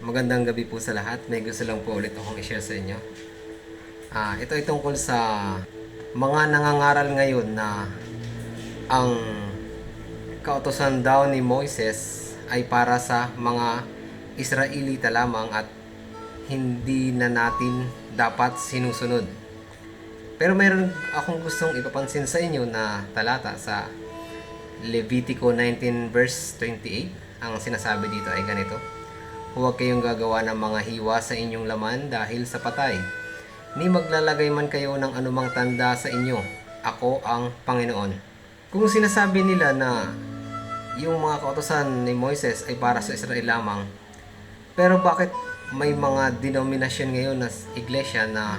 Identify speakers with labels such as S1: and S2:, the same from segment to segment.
S1: Magandang gabi po sa lahat. May gusto lang po ulit akong i-share sa inyo. Ito ay tungkol sa mga nangangaral ngayon na ang kautusan daw ni Moises ay para sa mga Israelita lamang at hindi na natin dapat sinusunod. Pero mayroon akong gustong ipapansin sa inyo na talata sa Levitico 19 verse 28. Ang sinasabi dito ay ganito: huwag kayong gagawa ng mga hiwa sa inyong laman dahil sa patay, ni maglalagay man kayo ng anumang tanda sa inyo. Ako ang Panginoon. Kung sinasabi nila na yung mga kautusan ni Moises ay para sa Israel lamang, pero bakit may mga denominasyon ngayon na iglesia na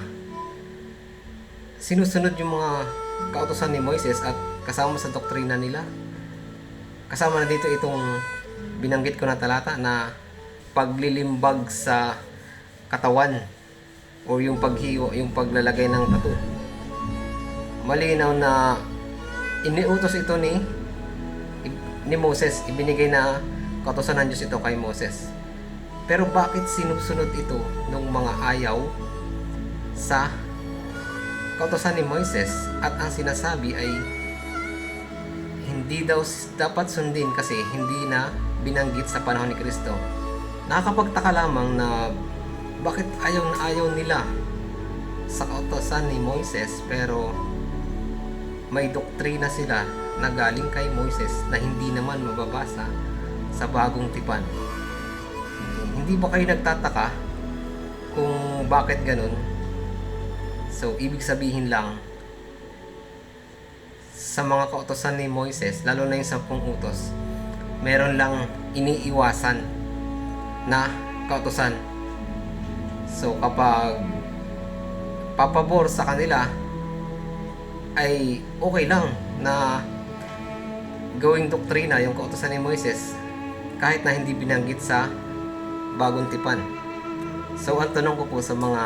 S1: sinusunod yung mga kautusan ni Moises at kasama sa doktrina nila? Kasama na dito itong binanggit ko na talata na paglilimbag sa katawan o yung paghiwa, yung paglalagay ng tattoo. Malinaw na iniutos ito ni Moses, ibinigay na kautusan ng Diyos ito kay Moses. Pero bakit sinusunod ito ng mga ayaw sa kautusan ni Moises? At ang sinasabi ay hindi daw dapat sundin kasi hindi na binanggit sa panahon ni Kristo. Nakakapagtaka lamang na bakit ayaw na ayaw nila sa kautusan ni Moises, pero may doktrina sila na galing kay Moises na hindi naman mababasa sa bagong tipan. Hindi ba kayo nagtataka kung bakit ganun? So, ibig sabihin lang, sa mga kautusan ni Moises, lalo na yung 10 utos, meron lang iniiwasan na kautusan. So kapag papabor sa kanila ay okay lang na gawing doktrina yung kautusan ni Moises kahit na hindi binanggit sa bagong tipan. So ang tanong ko po sa mga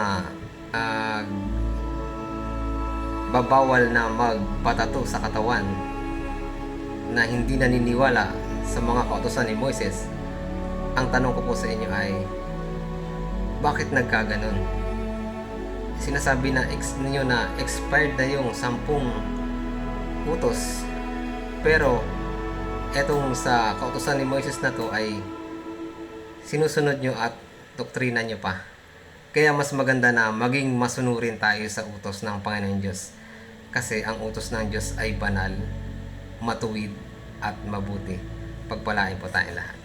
S1: babawal na magpatato sa katawan na hindi naniniwala sa mga kautusan ni Moises, ang tanong ko po sa inyo ay, bakit nagkaganon? Sinasabi na ninyo na expired na yung 10 utos, pero etong sa kautusan ni Moises na to ay sinusunod nyo at doktrina nyo pa. Kaya mas maganda na maging masunurin tayo sa utos ng Panginoon Diyos, kasi ang utos ng Diyos ay banal, matuwid at mabuti. Pagpalain po tayong lahat.